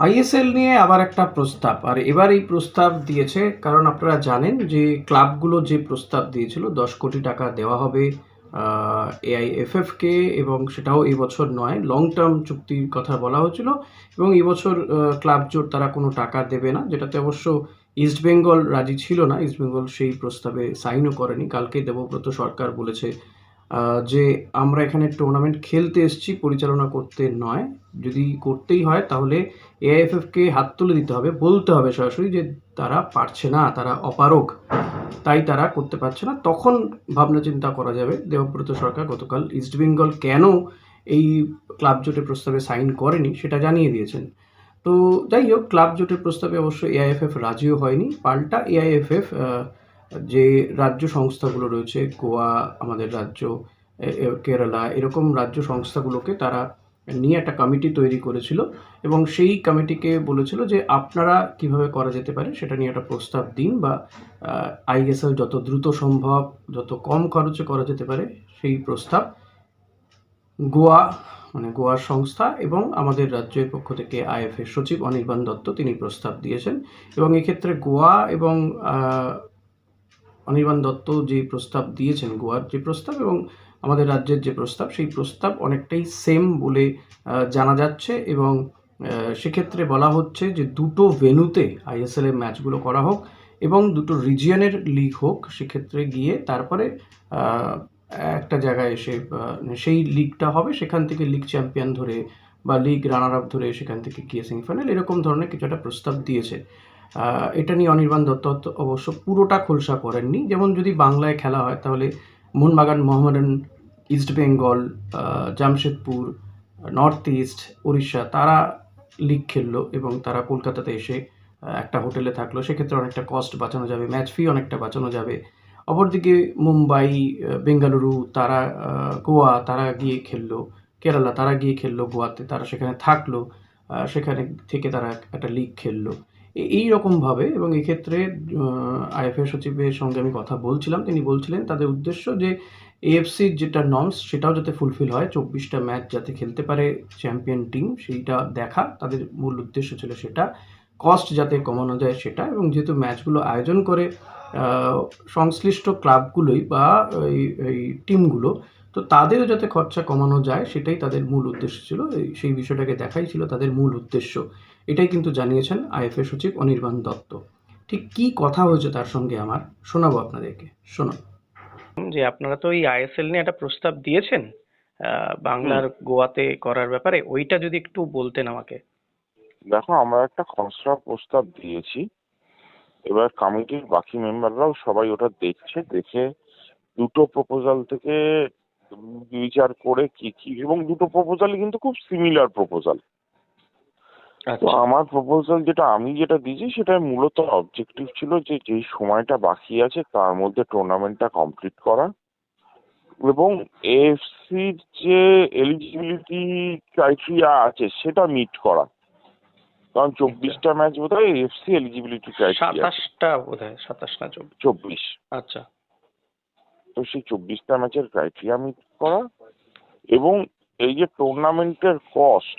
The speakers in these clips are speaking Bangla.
আইএসএল নিয়ে আবার একটা প্রস্তাব, আর এবার এই প্রস্তাব দিয়েছে কারণ আপনারা জানেন যে ক্লাবগুলো যে প্রস্তাব দিয়েছিল 10 কোটি টাকা দেওয়া হবে এআইএফএফ কে, এবং সেটাও এই বছর নয়, লং টার্ম চুক্তির কথা বলা হয়েছিল। এবং এই বছর ক্লাব জোট তারা কোনো টাকা দেবে না, যেটাতে অবশ্য ইস্টবেঙ্গল রাজি ছিল না। ইস্টবেঙ্গল সেই প্রস্তাবে সাইনও করেনি। কালকে দেবব্রত সরকার বলেছে যে আমরা এখানে টুর্নামেন্ট খেলতে এসেছি, পরিচালনা করতে নয়। যদি করতেই হয় তাহলে এআইএফএফকে হাত তুলে দিতে হবে, বলতে হবে সরাসরি যে তারা পারছে না, তারা অপারগ, তাই তারা করতে পারছে না। তখন ভাবনা চিন্তা করা যাবে। দেবব্রত সরকার গতকাল ইস্টবেঙ্গল কেন এই ক্লাব জোটের প্রস্তাবে সাইন করেনি সেটা জানিয়ে দিয়েছেন। তো যাই হোক, ক্লাব জোটের প্রস্তাবে অবশ্য এআইএফএফ রাজিও হয়নি। পাল্টা এআইএফএফ যে রাজ্য সংস্থাগুলো রয়েছে, গোয়া আমাদের রাজ্য, কেরালা, এরকম রাজ্য সংস্থাগুলোকে তারা নিয়ে একটা কমিটি তৈরি করেছিল, এবং সেই কমিটিকে বলেছিল যে আপনারা কিভাবে করা যেতে পারে সেটা নিয়ে একটা প্রস্তাব দিন, বা আইএসএল যত দ্রুত সম্ভব, যত কম খরচে করা যেতে পারে সেই প্রস্তাব গোয়া, মানে গোয়ার সংস্থা এবং আমাদের রাজ্যের পক্ষ থেকে আইএফএ সচিব অনির্বাণ দত্ত তিনি প্রস্তাব দিয়েছেন। এবং এক্ষেত্রে গোয়া এবং অনির্বাণ দত্ত যে প্রস্তাব দিয়েছেন, গোয়ার যে প্রস্তাব এবং আমাদের রাজ্যের যে প্রস্তাব, সেই প্রস্তাব অনেকটাই সেম বলে জানা যাচ্ছে। এবং সেক্ষেত্রে বলা হচ্ছে যে দুটো ভেন্যুতে আইএসএল এর ম্যাচগুলো করা হোক এবং দুটো রিজিয়নের লিগ হোক। সেক্ষেত্রে গিয়ে তারপরে একটা জায়গায় এসে সেই লিগটা হবে, সেখান থেকে লিগ চ্যাম্পিয়ন ধরে বা লিগ রানার আপ ধরে সেখান থেকে গিয়ে সেমিফাইনাল, এরকম ধরনের কিছু একটা প্রস্তাব দিয়েছে। এটা নিয়ে অনির্বাণ দত্ত অবশ্য পুরোটা খোলসা করেননি। যেমন যদি বাংলায় খেলা হয় তাহলে মোহনবাগান, মোহামেডান, ইস্টবেঙ্গল, জামশেদপুর, নর্থ ইস্ট, উড়িষ্যা তারা লিগ খেললো এবং তারা কলকাতাতে এসে একটা হোটেলে থাকলো। সেক্ষেত্রে অনেকটা কস্ট বাঁচানো যাবে, ম্যাচ ফি অনেকটা বাঁচানো যাবে। অপরদিকে মুম্বাই, বেঙ্গালুরু তারা, গোয়া তারা গিয়ে খেললো, কেরালা তারা গিয়ে খেললো গোয়াতে, তারা সেখানে থাকলো, সেখানে থেকে তারা একটা লিগ খেললো এই রকমভাবে। এবং এক্ষেত্রে আইএফএ সচিবের সঙ্গে আমি কথা বলছিলাম, তিনি বলছিলেন তাদের উদ্দেশ্য যে এএফসির যেটা নর্মস সেটাও যাতে ফুলফিল হয়, 24টা ম্যাচ যাতে খেলতে পারে চ্যাম্পিয়ন টিম, সেইটা দেখা তাদের মূল উদ্দেশ্য ছিল সেটা। কস্ট যাতে কমানো যায় সেটা, এবং যেহেতু ম্যাচগুলো আয়োজন করে সংশ্লিষ্ট ক্লাবগুলোই বা এই টিমগুলো, তো তাদেরও যাতে খরচা কমানো যায় সেটাই তাদের মূল উদ্দেশ্য ছিল। সেই বিষয়টাকে দেখাই ছিল তাদের মূল উদ্দেশ্য। এটাই কিন্তু জানিয়েছেন আইএফএ সচিব অনির্বাণ দত্ত। ঠিক কি কথা হয়েছে তার সঙ্গে আমার, শোনাবো আপনাদেরকে, শোনান। যে আপনারা তো এই আইএসএল নিয়ে একটা প্রস্তাব দিয়েছেন হুম। বাংলার গোয়াতে করার ব্যাপারে, ওইটা যদি একটু বলতেন আমাকে। দেখো, আমরা একটা খসড়া প্রস্তাব দিয়েছি। এবার কমিটির বাকি মেম্বাররাও সবাই ওটা দেখছে, দেখে দুটো প্রপোজাল থেকে বিচার করে কি কি, এবং দুটো প্রপোজালই কিন্তু খুব সিমিলার প্রপোজাল। তো আচ্ছা। আমার প্রপোজাল যেটা দিয়েছি সেটা মূলত অবজেক্টিভ ছিল যে যেই সময়টা বাকি আছে তার মধ্যে টুর্নামেন্টটা কমপ্লিট করা, এবং এএফসির যে এলিজিবিলিটি ক্রাইটেরিয়া আছে সেটা মিট করা। কারণ আচ্ছা, 24টা ম্যাচ বোধহয় এফসি এলিজিবিলিটি ক্রাইটেরিয়া আছে। 27টা বোধ হয়, 27 না 24। 24। আচ্ছা। তো সেই 24টা ম্যাচের ক্রাইটেরিয়া মিট করা, এবং এই যে টুর্নামেন্টের কস্ট,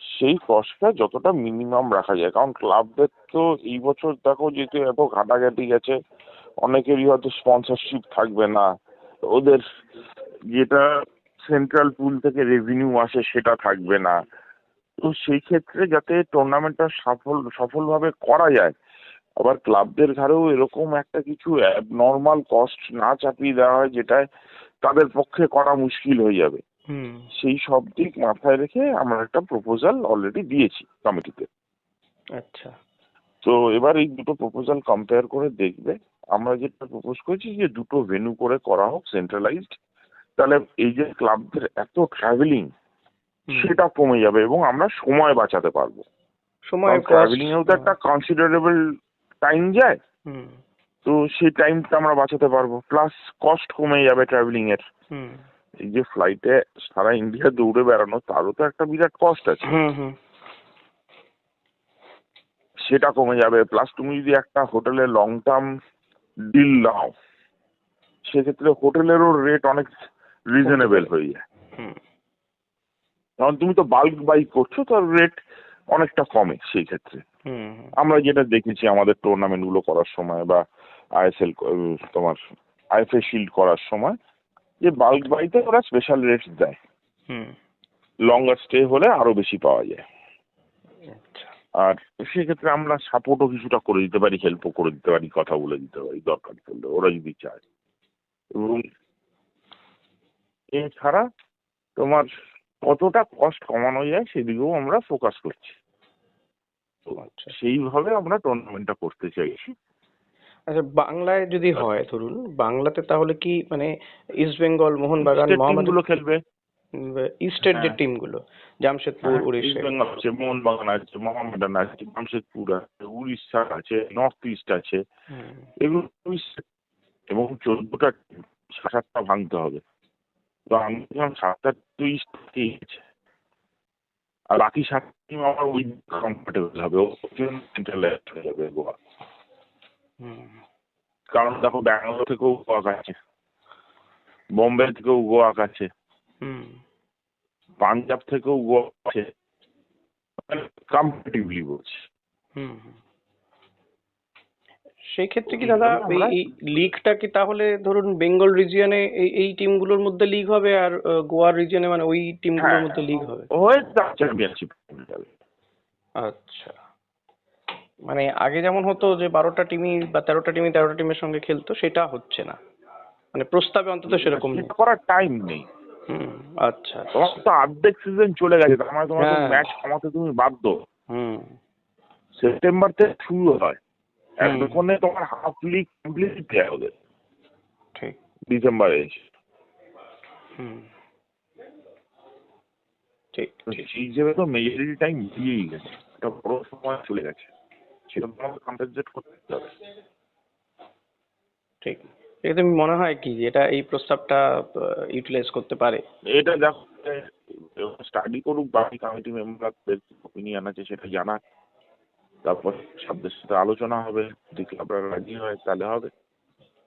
সেই কস্টটা যতটা মিনিমাম রাখা যায়। কারণ ক্লাবদের তো এই বছর দেখো যেহেতু এত ঘাটাঘাটি গেছে, অনেকেরই হয়তো স্পন্সরশিপ থাকবে না, ওদের যেটা সেন্ট্রাল পুল থেকে রেভিনিউ আসে সেটা থাকবে না। তো সেই ক্ষেত্রে যাতে টুর্নামেন্টটা সফলভাবে করা যায়, আবার ক্লাবদের ঘাড়েও এরকম একটা কিছু নর্মাল কস্ট না চাপিয়ে দেওয়া হয় যেটায় তাদের পক্ষে করা মুশকিল হয়ে যাবে, হুম। সেই সব দিক মাথায় রেখে আমরা একটা প্রপোজাল অলরেডি দিয়েছি কমিটিতে। আচ্ছা। তো এবার এই দুটো প্রপোজাল কম্পেয়ার করে দেখবে। আমরা যেটা প্রপোজ করেছি যে দুটো ভেন্যু করে করা হোক সেন্ট্রালাইজড, তাহলে এই যে ক্লাবদের এত ট্রাভেলিং হুম। সেটা কমে যাবে এবং আমরা সময় বাঁচাতে পারবো। সময়, কারণ কস্ট। ট্রাভেলিং এও তো একটা কনসিডারেবল টাইম যায়। হুম। তো সেই টাইমটা আমরা বাঁচাতে পারবো, প্লাস কস্ট কমে যাবে ট্রাভেলিং এর। হুম। এই যে ফ্লাইটে সারা ইন্ডিয়া দৌড়ে বেড়ানো, তারও তো একটা বিরাট কস্ট আছে, হুম। হুম। সেটা কমে যাবে। প্লাস তুমি যদি একটা হোটেলে লং টার্ম ডিল নাও, সেক্ষেত্রে হোটেলেরও রেট অনেক রিজনেবল হয়ে যায়। হুম। কারণ তুমি তো বাল্ক বাই করছো, তো রেট অনেকটা কমে সেই ক্ষেত্রে। হুম হুম আমরা যেটা দেখেছি আমাদের টুর্নামেন্ট গুলো করার সময় বা আইএসএল তোমার আইএফএ শিল্ড করার সময়, যে বাল্ক বাইতে ওরা স্পেশাল রেটস দেয়, হুম লঙ্গার স্টে হলে আরো বেশি পাওয়া যায়। আচ্ছা আর সেক্ষেত্রে আমরা সাপোর্টও কিছুটা করে দিতে পারি, হেল্পও করে দিতে পারি, কথা বলে দিতে পারি দরকার পড়লে ওরা যদি চায়। এবং এছাড়া তোমার কতটা কস্ট কমানো যায় সেদিকেও আমরা ফোকাস করছি। তো আচ্ছা সেইভাবে আমরা টুর্নামেন্টটা করতে চাইছি। আচ্ছা, বাংলায় যদি হয় ধরুন, বাংলাতে তাহলে কি মানে east Bengal, Mohun Bagan, state team Mohammedan, গুলো খেলবে। ইস্টের যে হ্যাঁ, টিমগুলো, জামশেদপুর, হ্যাঁ, ইস্ট উড়িষ্যা। বেঙ্গল আছে, মোহনবাগান আছে, মোহামেডান আছে, জামশেদপুর আছে, উড়িষ্যা আছে, নর্থ ইস্ট আছে, হুম এগুলো এবং 14টা 7টা ভাঙতে হবে। তো আমি যখন 7টা তো ইস্ট থেকেই গেছে, আর বাকি 7 টিম আমার ওই কমফোর্টেবল হবে, সেন্ট্রাল হয়ে যাবে গোয়া। হুম কারণ দেখো ব্যাঙ্গালোর থেকেও গোয়া কাছে, বোম্বে থেকেও গোয়া কাছে, হুম পাঞ্জাব থেকেও গোয়া আছে, কম্পারেটিভলি বলছি। হুম হুম। সেই ক্ষেত্রে কি দাদা এই আমরা এই লিগটা কি তাহলে ধরুন বেঙ্গল রিজিয়নে এই এই টিমগুলোর মধ্যে লিগ হবে, আর গোয়ার রিজিয়নে মানে ওই টিমগুলোর হ্যাঁ মধ্যে লিগ হবে? হয়ে চ্যাম্পিয়নশিপ যাবে। আচ্ছা, মানে আগে যেমন হতো যে 12টা টিমই বা 13টা টিমই 13টা টিমের সঙ্গে খেলতো, সেটা হচ্ছে না, মানে প্রস্তাবে অন্তত সেরকম নেই। সেটা করার টাইম নেই। হুম আচ্ছা তোমার আচ্ছা। তো অর্ধেক সিজন চলে গেছে, তার মানে তোমার তো হ্যাঁ ম্যাচ কমাতে তুমি বাধ্য। হুম সেপ্টেম্বর থেকে শুরু হয়, হুম এতক্ষণে তোমার হাফ লিগ কমপ্লিট হয়ে ওদের ঠিক ডিসেম্বরে এসে। হুম ঠিক তো ঠিক সেই হিসেবে তো মেজরিটি টাইম দিয়েই গেছে, একটা বড় সময় চলে গেছে, সেটা তোমাকে কম্পেনসেট করতে হবে। ঠিক। এটা মনে হয় কি যে এটা এই প্রস্তাবটা ইউটিলাইজ করতে পারে? এটা দেখো স্টাডি করুক, বাকি কমিটি মেম্বারদের ওপিনিয়ন আছে সেটা জানা, তারপর সবদের সাথে আলোচনা হবে, যদি ক্লাবরা রাজি হয় তাহলে হবে।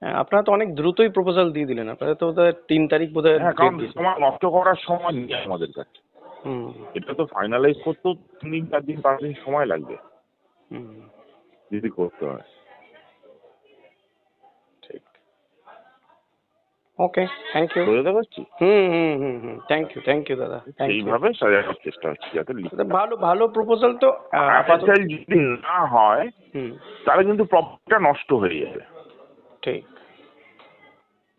হ্যাঁ, আপনারা তো অনেক দ্রুতই প্রপোজাল দিয়ে দিলেন, আপনারা তো বোধহয় 3 তারিখ বোধহয় হ্যাঁ, ডেট কারণ দিয়েছেন। সময় নষ্ট করার সময় নেই আমাদের কাছে। হুম এটা তো ফাইনালাইজ করতেও 3 দিন 4 দিন 5 দিন সময় লাগবে হুম যদি করতে হয়। ঠিক। ওকে, থ্যাংক ইউ। বুঝতে পারছি। হুম হুম হুম হুম, থ্যাংক ইউ দাদা, থ্যাংক ইউ। সেইভাবে সাজানোর চেষ্টা হচ্ছে যাতে ভালো ভালো প্রপোজাল তো আপাতত। আইএসএল যদি না হয় হুম তাহলে কিন্তু প্রফিটটা নষ্ট হয়ে যাবে। ঠিক।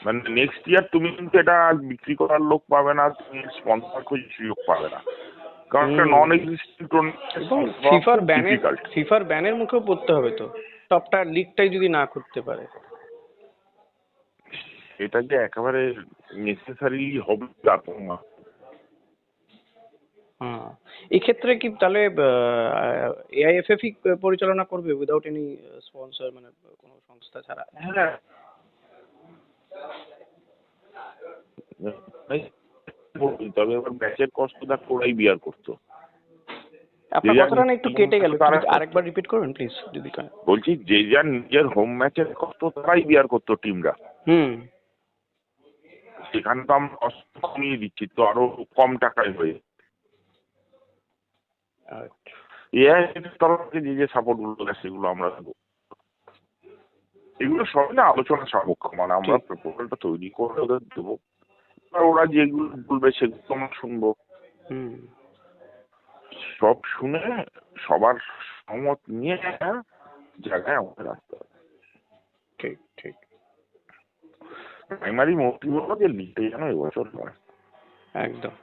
মানে নেক্সট ইয়ার তুমি কিন্তু এটা বিক্রি করার লোক পাবে না, তুমি স্পন্সর খুঁজে লোক পাবে না, কারণ একটা হুম। নন এক্সিস্টিং এবং ফিফার ব্যানের ডিফিকাল্ট। ফিফার ব্যানের মুখেও পড়তে হবে তো, টপটা লিগটাই যদি না করতে পারে। এটা যে একেবারে নেসেসারি হবে তা তো না। হ্যাঁ, এক্ষেত্রে কি তাহলে এআইএফএফই পরিচালনা করবে উইদাউট এনি স্পন্সর, মানে কোনো সংস্থা ছাড়া? হ্যাঁ, তবে এবার ম্যাচের কষ্ট দেখ ওরাই বিয়ার করতো। আপনার যে যার কথাটা না একটু কেটে গেল, তারা আরেকবার রিপিট করবেন প্লিজ যদি কানে। বলছি যে যার নিজের হোম ম্যাচের কষ্ট তারাই বিয়ার করতো টিমরা। হুম সেখানে তো আমরা কষ্ট কমিয়ে দিচ্ছি, তো আরো কম টাকায় হয়ে। আচ্ছা এআই তরফ থেকে যে যে সাপোর্ট গুলো দেয় সেগুলো আমরা দেবো। এগুলো সবই না আলোচনা সাপেক্ষ, মানে আমরা প্রপোজালটা তৈরি করে ওদের দেবো, আর ওরা যেগুলো বলবে সেগুলো আমরা শুনবো। হুম সব শুনে সবার সহমত নিয়ে একটা জায়গায় আমাদের আসতে হবে। ঠিক ঠিক প্রাইমারি মোটিভ হলো যে লিগটা যেন এবছর হয়। একদম,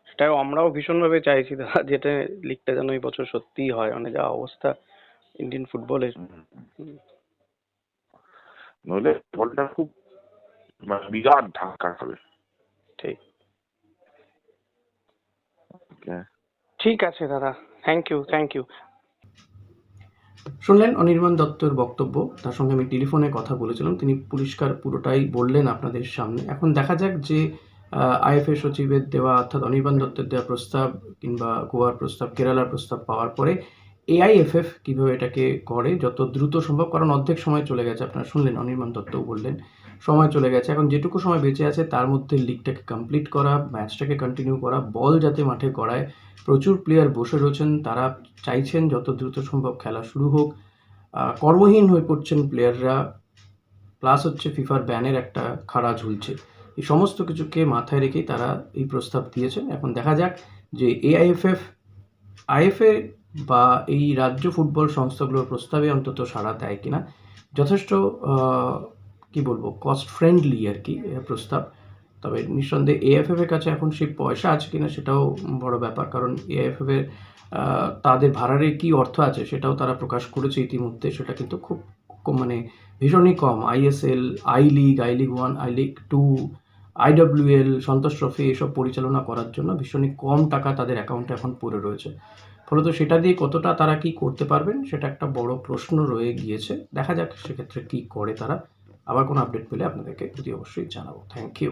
সেটাও আমরাও ভীষণভাবে চাইছি দাদা, যেটা লিগটা যেন এই বছর সত্যিই হয়, মানে যা অবস্থা ইন্ডিয়ান ফুটবলের। নইলে বলটা খুব মানে বিরাট ধাক্কা খাবে। ঠিক। Okay. ঠিক আছে দাদা, থ্যাংক ইউ। শুনলেন অনির্বাণ দত্তর বক্তব্য। তার সঙ্গে আমি টেলিফোনে কথা বলেছিলাম, তিনি পরিষ্কার পুরোটাই বললেন আপনাদের সামনে। এখন দেখা যাক যে আইএফএ সচিবের দেওয়া অর্থাৎ অনির্বাণ দত্তের দেওয়া প্রস্তাব কিংবা গোয়ার প্রস্তাব, কেরালার প্রস্তাব পাওয়ার পরে এআইএফএফ কীভাবে এটাকে করে যত দ্রুত সম্ভব, কারণ অর্ধেক সময় চলে গেছে, আপনারা শুনলেন অনির্বাণ দত্তও বললেন সময় চলে গেছে, এখন যেটুকু সময় বেঁচে আছে তার মধ্যে লিগটাকে কমপ্লিট করা, ম্যাচটাকে কন্টিনিউ করা, বল যাতে মাঠে গড়ায়। প্রচুর প্লেয়ার বসে রয়েছেন, তারা চাইছেন যত দ্রুত সম্ভব খেলা শুরু হোক। কর্মহীন হয়ে পড়ছেন প্লেয়াররা, প্লাস হচ্ছে ফিফার ব্যানের একটা খাড়া ঝুলছে। এই সমস্ত কিছুকে মাথায় রেখেই তারা এই প্রস্তাব দিয়েছেন। এখন দেখা যাক যে এআইএফএফ, আইএফএ বা এই রাজ্য ফুটবল সংস্থাগুলোর প্রস্তাবে অন্তত সাড়া দেয় কিনা। যথেষ্ট কি বলবো, কস্ট ফ্রেন্ডলি আর কি প্রস্তাব। তবে নিঃসন্দেহে এএফএফ এর কাছে এখন সেই পয়সা আছে কিনা সেটাও বড় ব্যাপার, কারণ এএফএফ এর তাদের ভাড়ারে কি অর্থ আছে সেটাও তারা প্রকাশ করেছে ইতিমধ্যে, সেটা কিন্তু খুব মানে ভীষণই কম। ISL, I league 1, I league 2, IWL, Santosh trophy এসব পরিচালনা করার জন্য ভীষণই কম টাকা তাদের অ্যাকাউন্টে এখন পড়ে রয়েছে। ফলত সেটা দিয়ে কতটা তারা কি করতে পারবেন সেটা একটা বড় প্রশ্ন রয়ে গিয়েছে। দেখা যাক সেক্ষেত্রে কি করে তারা। আবার কোনো আপডেট পেলে আপনাদেরকে যদি অবশ্যই জানাবো। Thank you.